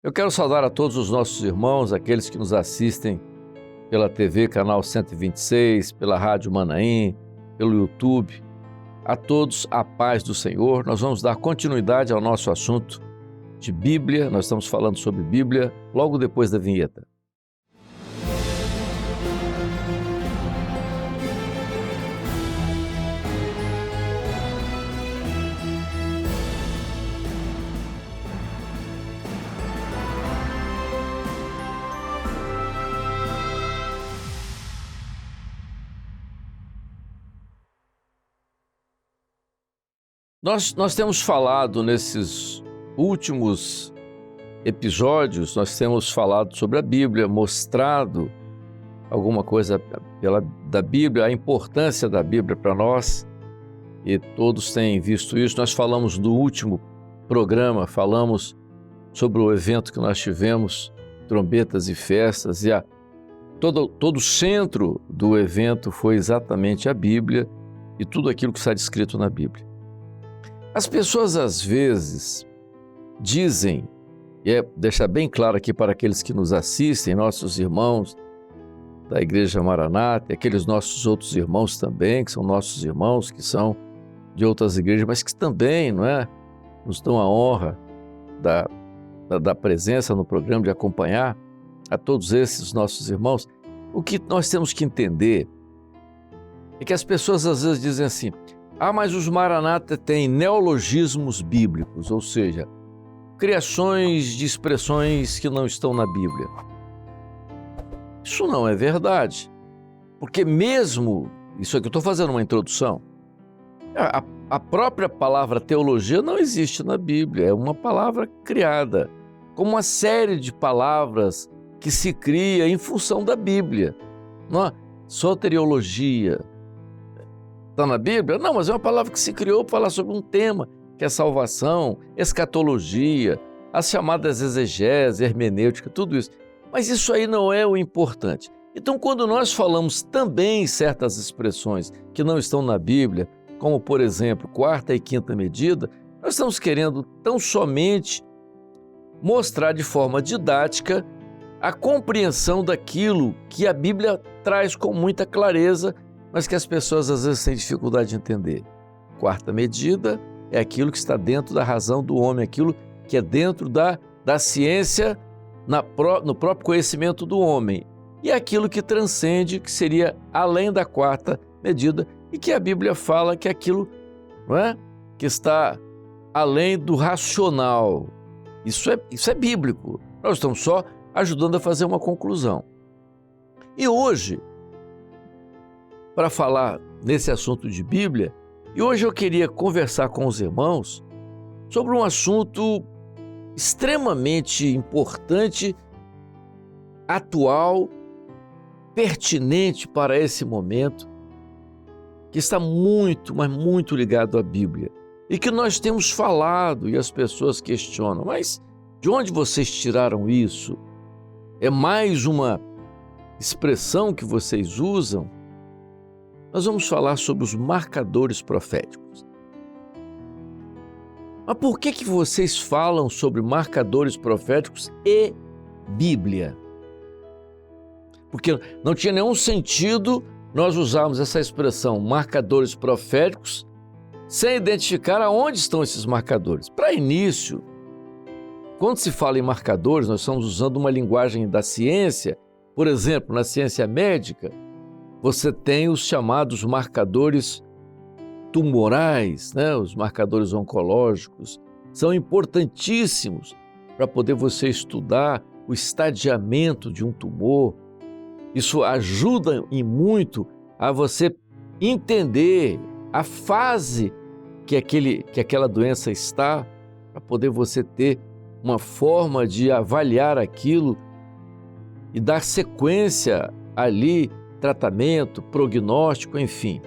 Eu quero saudar a todos os nossos irmãos, aqueles que nos assistem pela TV, canal 126, pela Rádio Manaim, pelo YouTube. A todos a paz do Senhor. Nós vamos dar continuidade ao nosso assunto de Bíblia. Nós estamos falando sobre Bíblia logo depois da vinheta. Nós temos falado nesses últimos episódios, nós temos falado sobre a Bíblia, mostrado alguma coisa da Bíblia, a importância da Bíblia para nós, e todos têm visto isso. Nós falamos no último programa, falamos sobre o evento que nós tivemos, trombetas e festas, e todo o centro do evento foi exatamente a Bíblia e tudo aquilo que está descrito na Bíblia. As pessoas às vezes dizem, e deixar bem claro aqui para aqueles que nos assistem, nossos irmãos da Igreja Maranata, e aqueles nossos outros irmãos também, que são nossos irmãos, que são de outras igrejas, mas que também, nos dão a honra da presença no programa, de acompanhar a todos esses nossos irmãos. O que nós temos que entender é que as pessoas às vezes dizem assim: mas os Maranata têm neologismos bíblicos, ou seja, criações de expressões que não estão na Bíblia. Isso não é verdade, porque mesmo, isso aqui eu estou fazendo uma introdução, a própria palavra teologia não existe na Bíblia, é uma palavra criada, como uma série de palavras que se cria em função da Bíblia. Não é? Soteriologia está na Bíblia? Não, mas é uma palavra que se criou para falar sobre um tema, que é salvação, escatologia, as chamadas exegese, hermenêutica, tudo isso. Mas isso aí não é o importante. Então, quando nós falamos também certas expressões que não estão na Bíblia, como, por exemplo, quarta e quinta medida, nós estamos querendo tão somente mostrar de forma didática a compreensão daquilo que a Bíblia traz com muita clareza, mas que as pessoas às vezes têm dificuldade de entender. Quarta medida é aquilo que está dentro da razão do homem, aquilo que é dentro da ciência, no próprio conhecimento do homem. E aquilo que transcende, que seria além da quarta medida, e que a Bíblia fala que é aquilo, que está além do racional. Isso é bíblico. Nós estamos só ajudando a fazer uma conclusão. E hoje, para falar nesse assunto de Bíblia, e hoje eu queria conversar com os irmãos sobre um assunto extremamente importante, atual, pertinente para esse momento, que está muito, mas muito ligado à Bíblia, e que nós temos falado e as pessoas questionam: mas de onde vocês tiraram isso? É mais uma expressão que vocês usam? Nós vamos falar sobre os marcadores proféticos. Mas por que vocês falam sobre marcadores proféticos e Bíblia? Porque não tinha nenhum sentido nós usarmos essa expressão marcadores proféticos sem identificar aonde estão esses marcadores. Para início, quando se fala em marcadores, nós estamos usando uma linguagem da ciência. Por exemplo, na ciência médica, você tem os chamados marcadores tumorais, os marcadores oncológicos. São importantíssimos para poder você estudar o estadiamento de um tumor. Isso ajuda e muito a você entender a fase que aquela doença está, para poder você ter uma forma de avaliar aquilo e dar sequência ali, tratamento, prognóstico, enfim.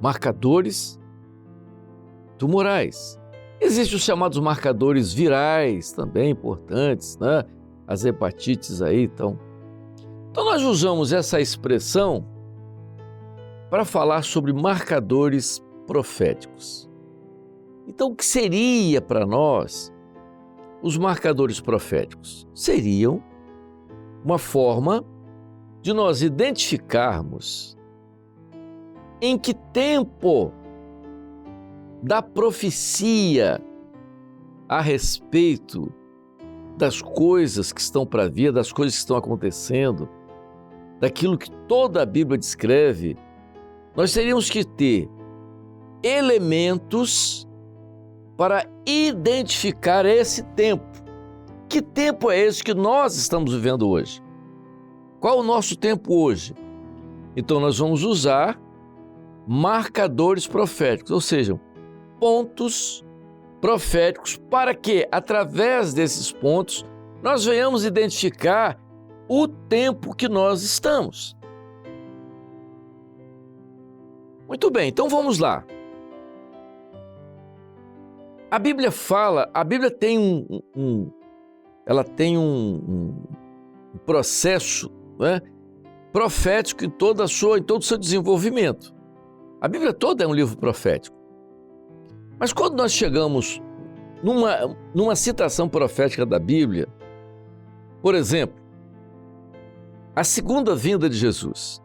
Marcadores tumorais. Existem os chamados marcadores virais, também importantes, As hepatites aí, então nós usamos essa expressão para falar sobre marcadores proféticos. Então, o que seria para nós os marcadores proféticos? Seriam uma forma de nós identificarmos em que tempo da profecia a respeito das coisas que estão para vir, das coisas que estão acontecendo, daquilo que toda a Bíblia descreve, nós teríamos que ter elementos para identificar esse tempo. Que tempo é esse que nós estamos vivendo hoje? Qual o nosso tempo hoje? Então nós vamos usar marcadores proféticos, ou seja, pontos proféticos, para que, através desses pontos, nós venhamos identificar o tempo que nós estamos. Muito bem, então vamos lá. A Bíblia tem um processo, né, profético em todo o seu desenvolvimento. A Bíblia toda é um livro profético. Mas quando nós chegamos numa citação profética da Bíblia, por exemplo, a segunda vinda de Jesus.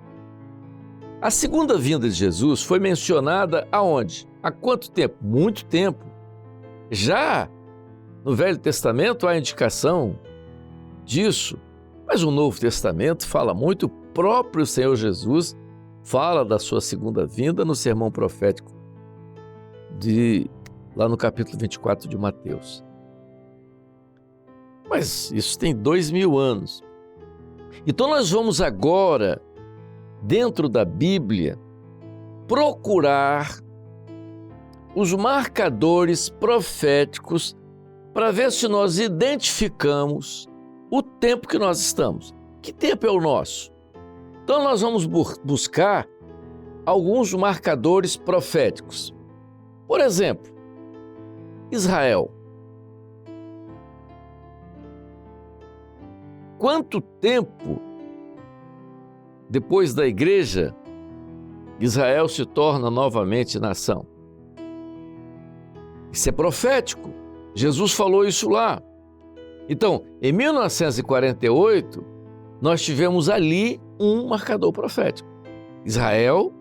A segunda vinda de Jesus foi mencionada aonde? Há quanto tempo? Muito tempo. Já no Velho Testamento há indicação disso, mas o Novo Testamento fala muito, o próprio Senhor Jesus fala da sua segunda vinda no sermão profético lá no capítulo 24 de Mateus. Mas isso tem 2000 anos. Então nós vamos agora, dentro da Bíblia, procurar os marcadores proféticos para ver se nós identificamos o tempo que nós estamos. Que tempo é o nosso? Então nós vamos buscar alguns marcadores proféticos. Por exemplo, Israel. Quanto tempo depois da igreja Israel se torna novamente nação? Isso é profético. Jesus falou isso lá. Então, em 1948, nós tivemos ali um marcador profético. Israel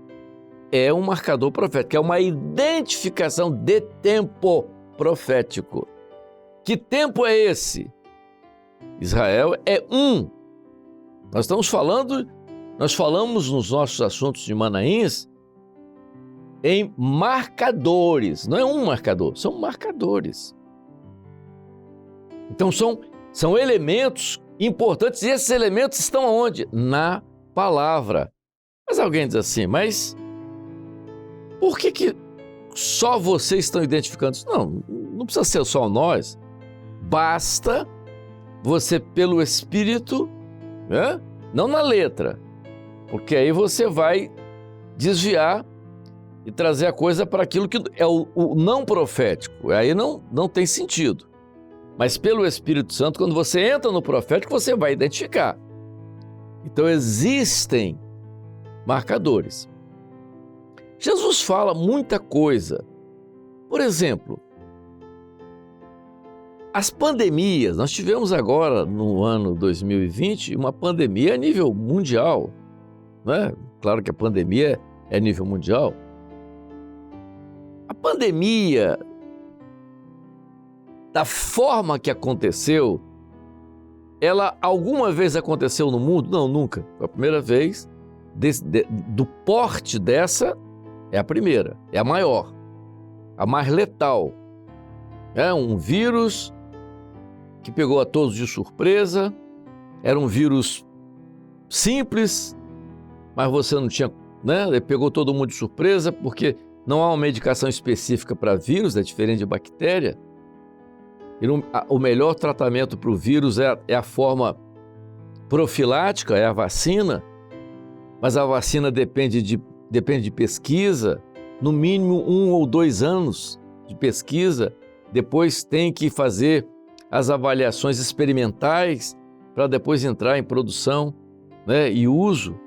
é um marcador profético, é uma identificação de tempo profético. Que tempo é esse? Israel é um. Nós falamos nos nossos assuntos de Manaíns em marcadores, não é um marcador, são marcadores. Então são elementos importantes e esses elementos estão onde? Na palavra. Mas alguém diz assim, mas por que só vocês estão identificando isso? Não precisa ser só nós. Basta você, pelo Espírito, né? Não na letra, porque aí você vai desviar e trazer a coisa para aquilo que é o não profético. Aí não tem sentido. Mas pelo Espírito Santo, quando você entra no profético, você vai identificar. Então existem marcadores. Jesus fala muita coisa. Por exemplo, as pandemias. Nós tivemos agora, no ano 2020, uma pandemia a nível mundial, né? Claro que a pandemia é a nível mundial. A pandemia, da forma que aconteceu, ela alguma vez aconteceu no mundo? Não, nunca. Foi a primeira vez, do porte dessa, é a primeira, é a maior, a mais letal. É um vírus que pegou a todos de surpresa, era um vírus simples, mas você não tinha, né? Ele pegou todo mundo de surpresa, porque não há uma medicação específica para vírus, é diferente de bactéria. E o melhor tratamento para o vírus é a forma profilática, é a vacina, mas a vacina depende de pesquisa, no mínimo 1 ou 2 anos de pesquisa, depois tem que fazer as avaliações experimentais para depois entrar em produção, né, e uso.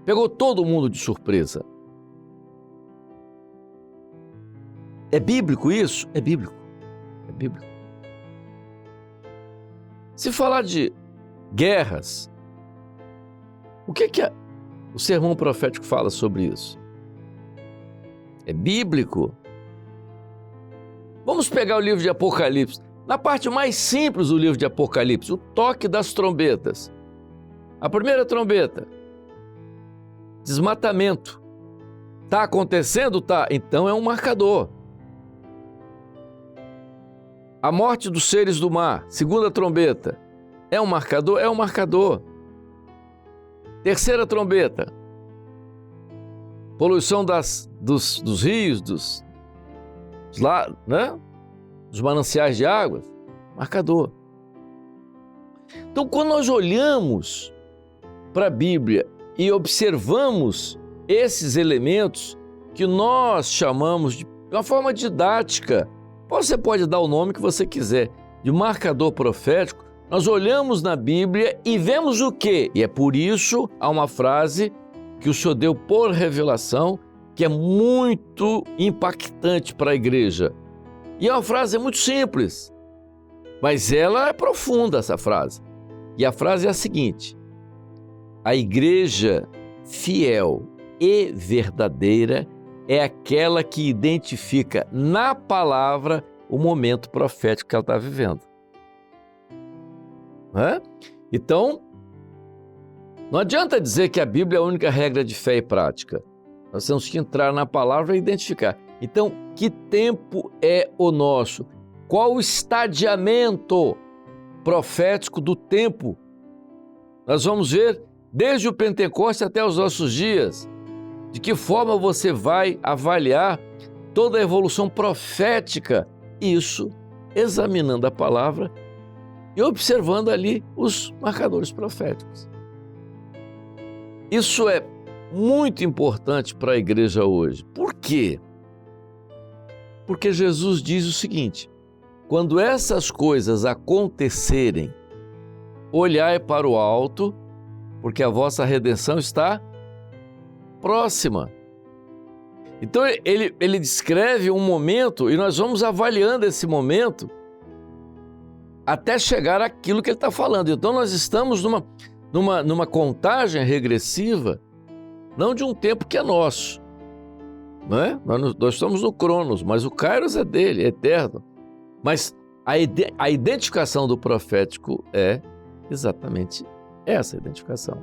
Pegou todo mundo de surpresa. É bíblico isso? É bíblico. É bíblico. Se falar de guerras, o que o sermão profético fala sobre isso? É bíblico? Vamos pegar o livro de Apocalipse. Na parte mais simples do livro de Apocalipse, o toque das trombetas. A primeira trombeta, desmatamento. Está acontecendo? Tá. Então é um marcador. A morte dos seres do mar, segunda trombeta, é um marcador? É um marcador. Terceira trombeta, poluição dos rios, dos mananciais de águas, marcador. Então, quando nós olhamos para a Bíblia e observamos esses elementos que nós chamamos de uma forma didática, você pode dar o nome que você quiser, de marcador profético, nós olhamos na Bíblia e vemos o quê? E é por isso há uma frase que o Senhor deu por revelação, que é muito impactante para a igreja. E é uma frase muito simples, mas ela é profunda, essa frase. E a frase é a seguinte: a igreja fiel e verdadeira é aquela que identifica na palavra o momento profético que ela está vivendo. Então, não adianta dizer que a Bíblia é a única regra de fé e prática. Nós temos que entrar na palavra e identificar. Então, que tempo é o nosso? Qual o estadiamento profético do tempo? Nós vamos ver desde o Pentecoste até os nossos dias. De que forma você vai avaliar toda a evolução profética? Isso examinando a palavra e observando ali os marcadores proféticos. Isso é muito importante para a igreja hoje. Por quê? Porque Jesus diz o seguinte: quando essas coisas acontecerem, olhai para o alto, porque a vossa redenção está próxima. Então ele descreve um momento e nós vamos avaliando esse momento até chegar àquilo que ele está falando. Então nós estamos numa contagem regressiva, não de um tempo que é nosso, não é? Nós estamos no Cronos, mas o Kairos é dele, é eterno. Mas a identificação do profético é exatamente essa identificação.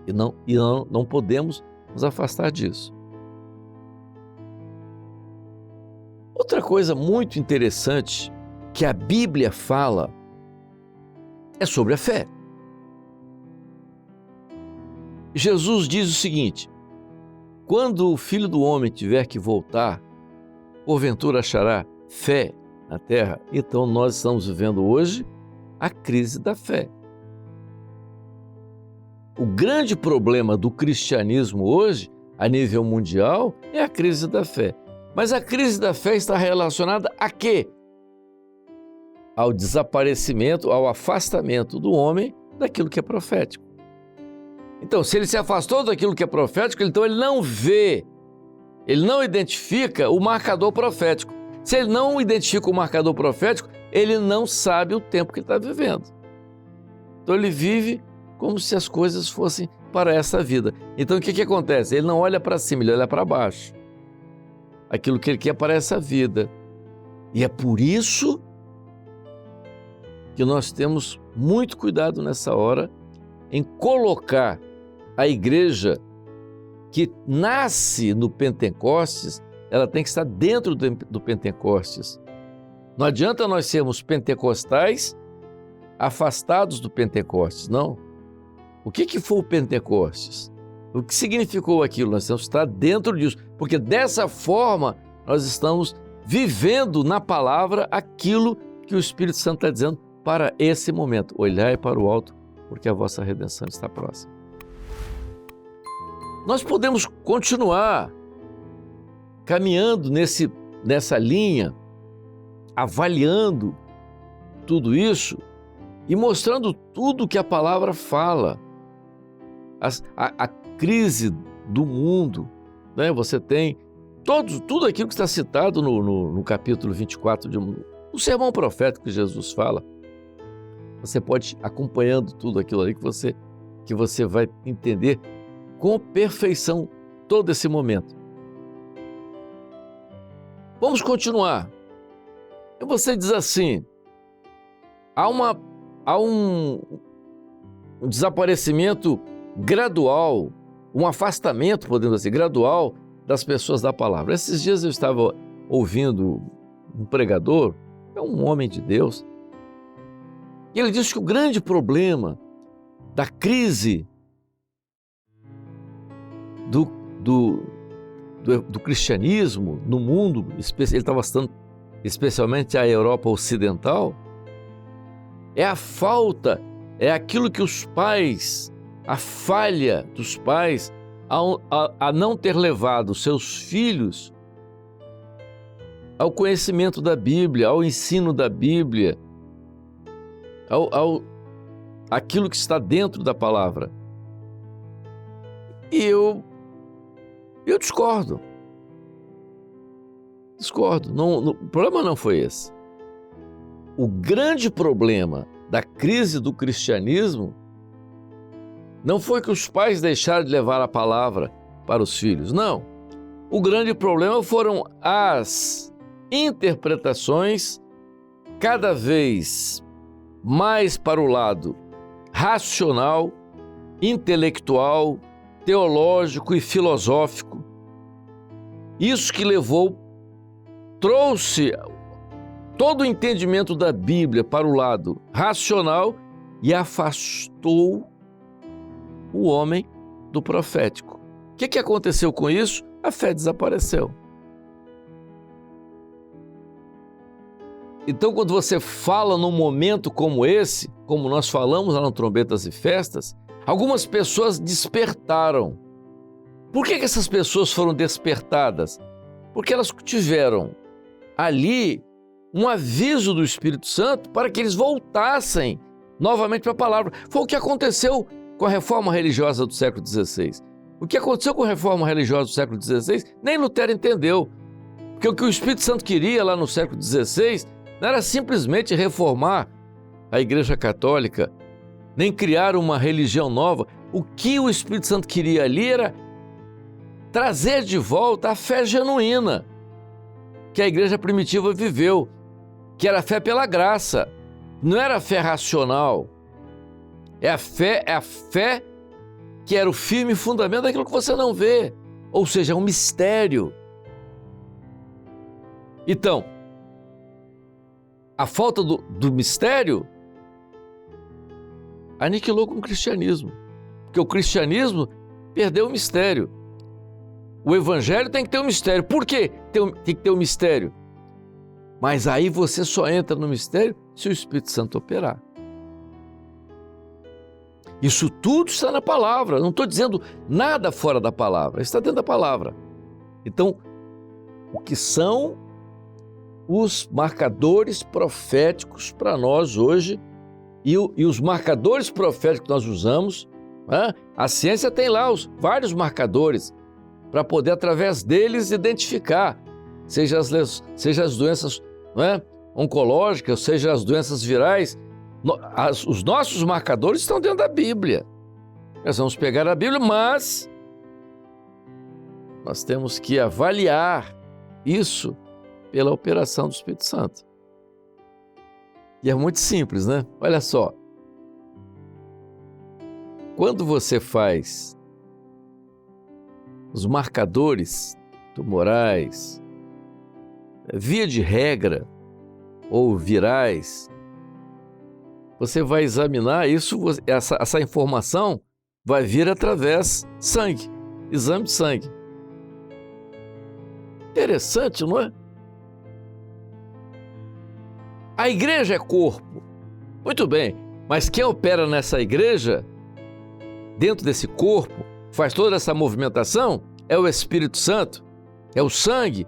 E não podemos nos afastar disso. Outra coisa muito interessante que a Bíblia fala é sobre a fé. Jesus diz o seguinte: quando o Filho do Homem tiver que voltar, porventura achará fé na terra? Então nós estamos vivendo hoje a crise da fé. O grande problema do cristianismo hoje, a nível mundial, é a crise da fé. Mas a crise da fé está relacionada a quê? Ao desaparecimento, ao afastamento do homem daquilo que é profético. Então, se ele se afastou daquilo que é profético, então ele não vê, ele não identifica o marcador profético. Se ele não identifica o marcador profético, ele não sabe o tempo que ele está vivendo. Então ele vive como se as coisas fossem para essa vida. Então o que acontece? Ele não olha para cima, ele olha para baixo. Aquilo que ele quer para essa vida. E é por isso que nós temos muito cuidado nessa hora em colocar a igreja que nasce no Pentecostes, ela tem que estar dentro do Pentecostes. Não adianta nós sermos pentecostais afastados do Pentecostes, não. O que foi o Pentecostes? O que significou aquilo? Nós temos que estar dentro disso, porque dessa forma nós estamos vivendo na palavra aquilo que o Espírito Santo está dizendo para esse momento. Olhai para o alto, porque a vossa redenção está próxima. Nós podemos continuar caminhando nessa linha, avaliando tudo isso e mostrando tudo que a palavra fala. A crise do mundo, né? Você tem tudo aquilo que está citado no capítulo 24 do sermão profético que Jesus fala. Você pode ir acompanhando tudo aquilo ali que você vai entender com perfeição todo esse momento. Vamos continuar. E você diz assim, há um desaparecimento gradual, um afastamento, podemos dizer, gradual das pessoas da palavra. Esses dias eu estava ouvindo um pregador, é um homem de Deus, e ele disse que o grande problema da crise do cristianismo no mundo, ele estava citando especialmente a Europa Ocidental, é a falta, é aquilo que os pais, a falha dos pais a não ter levado seus filhos ao conhecimento da Bíblia, ao ensino da Bíblia, aquilo que está dentro da palavra. E eu discordo. O problema não foi esse. O grande problema da crise do cristianismo não foi que os pais deixaram de levar a palavra para os filhos, não. O grande problema foram as interpretações cada vez mais para o lado racional, intelectual, teológico e filosófico. Isso que trouxe todo o entendimento da Bíblia para o lado racional e afastou o homem do profético. O que aconteceu com isso? A fé desapareceu. Então, quando você fala num momento como esse, como nós falamos lá no Trombetas e Festas, algumas pessoas despertaram. Por que essas pessoas foram despertadas? Porque elas tiveram ali um aviso do Espírito Santo para que eles voltassem novamente para a palavra. Foi o que aconteceu com a reforma religiosa do século XVI. O que aconteceu com a reforma religiosa do século XVI, nem Lutero entendeu. Porque o que o Espírito Santo queria lá no século XVI não era simplesmente reformar a Igreja Católica, nem criar uma religião nova. O que o Espírito Santo queria ali era trazer de volta a fé genuína que a igreja primitiva viveu, que era a fé pela graça, não era a fé racional. É a fé que era o firme fundamento daquilo que você não vê, ou seja, é um mistério. Então, a falta do mistério aniquilou com o cristianismo, porque o cristianismo perdeu o mistério. O evangelho tem que ter um mistério. Por quê? Tem que ter um mistério. Mas aí você só entra no mistério se o Espírito Santo operar. Isso tudo está na palavra. Não estou dizendo nada fora da palavra. Está dentro da palavra. Então, o que são os marcadores proféticos para nós hoje e os marcadores proféticos que nós usamos, né? A ciência tem lá vários marcadores para poder, através deles, identificar, seja as doenças, né, oncológicas, seja as doenças virais. Os nossos marcadores estão dentro da Bíblia. Nós vamos pegar a Bíblia, mas nós temos que avaliar isso pela operação do Espírito Santo. E é muito simples, né? Olha só. Quando você faz os marcadores tumorais, via de regra, ou virais, você vai examinar isso, essa informação vai vir através sangue, exame de sangue. Interessante, não é? A igreja é corpo. Muito bem, mas quem opera nessa igreja, dentro desse corpo, faz toda essa movimentação, é o Espírito Santo, é o sangue,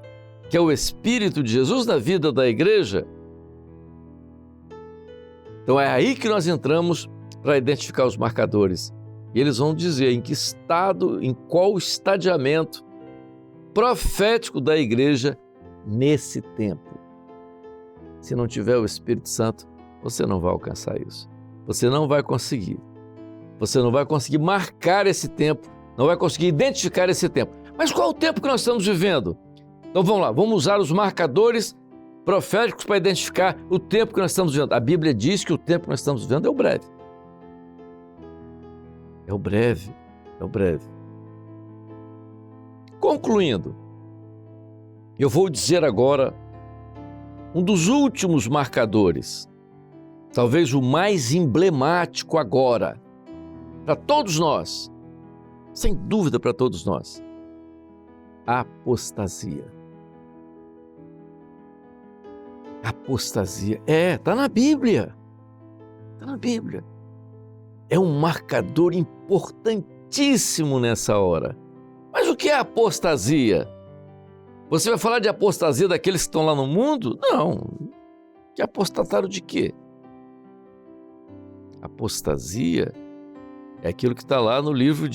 que é o Espírito de Jesus na vida da igreja. Então é aí que nós entramos para identificar os marcadores. E eles vão dizer em que estado, em qual estadiamento profético da igreja nesse tempo. Se não tiver o Espírito Santo, você não vai alcançar isso. Você não vai conseguir. Você não vai conseguir marcar esse tempo, não vai conseguir identificar esse tempo. Mas qual é o tempo que nós estamos vivendo? Então vamos lá, vamos usar os marcadores proféticos para identificar o tempo que nós estamos vivendo. A Bíblia diz que o tempo que nós estamos vivendo é o breve. É o breve, é o breve. Concluindo, eu vou dizer agora um dos últimos marcadores, talvez o mais emblemático agora, para todos nós, sem dúvida para todos nós: a apostasia. Apostasia. Está na Bíblia. Está na Bíblia. É um marcador importantíssimo nessa hora. Mas o que é apostasia? Você vai falar de apostasia daqueles que estão lá no mundo? Não. Que apostataram de quê? Apostasia é aquilo que está lá no livro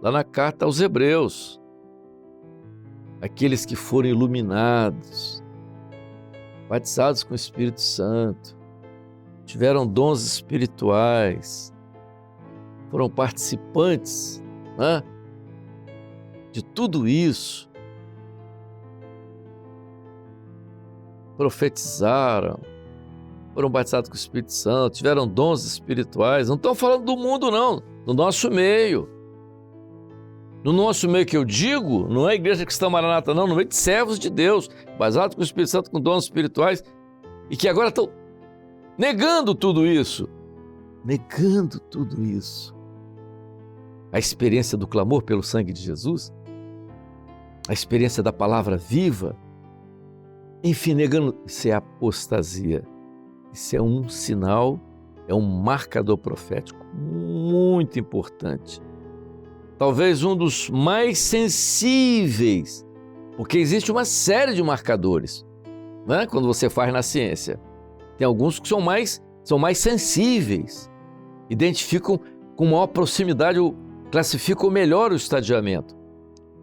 lá na carta aos Hebreus. Aqueles que foram iluminados, batizados com o Espírito Santo, tiveram dons espirituais, foram participantes, né, de tudo isso, profetizaram, foram batizados com o Espírito Santo, tiveram dons espirituais. Não estou falando do mundo, não, do nosso meio. No nosso meio que eu digo, não é a igreja cristã Maranata, não, no meio de servos de Deus, batizados com o Espírito Santo, com dons espirituais, e que agora estão negando tudo isso. Negando tudo isso. A experiência do clamor pelo sangue de Jesus, a experiência da palavra viva, enfim, negando. Isso é apostasia. Isso é um sinal, é um marcador profético muito importante. Talvez um dos mais sensíveis, porque existe uma série de marcadores, né? Quando você faz na ciência. Tem alguns que são mais sensíveis, identificam com maior proximidade, classificam melhor o estadiamento.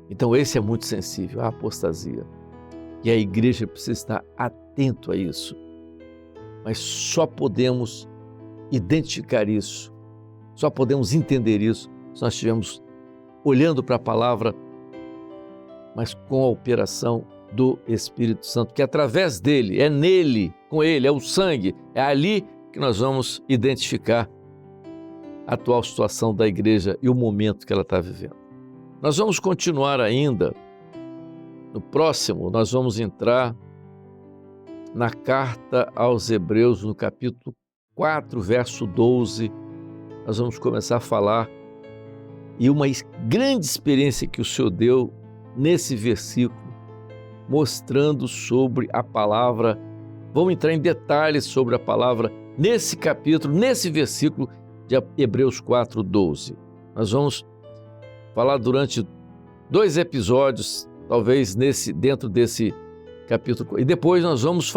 Então esse é muito sensível, a apostasia. E a igreja precisa estar atento a isso. Mas só podemos identificar isso, só podemos entender isso se nós estivermos olhando para a palavra, mas com a operação do Espírito Santo, que através dele, é nele, com ele, é o sangue, é ali que nós vamos identificar a atual situação da igreja e o momento que ela está vivendo. Nós vamos continuar ainda, no próximo nós vamos entrar na carta aos Hebreus, no capítulo 4, verso 12, nós vamos começar a falar e uma grande experiência que o Senhor deu nesse versículo, mostrando sobre a palavra. Vamos entrar em detalhes sobre a palavra nesse capítulo, nesse versículo de Hebreus 4, 12. Nós vamos falar durante 2 episódios, talvez dentro desse capítulo. E depois nós vamos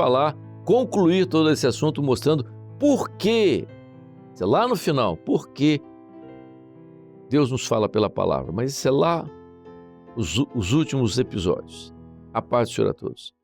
concluir todo esse assunto mostrando por quê, lá no final, por que Deus nos fala pela palavra. Mas isso é lá os últimos episódios. A paz do Senhor a todos.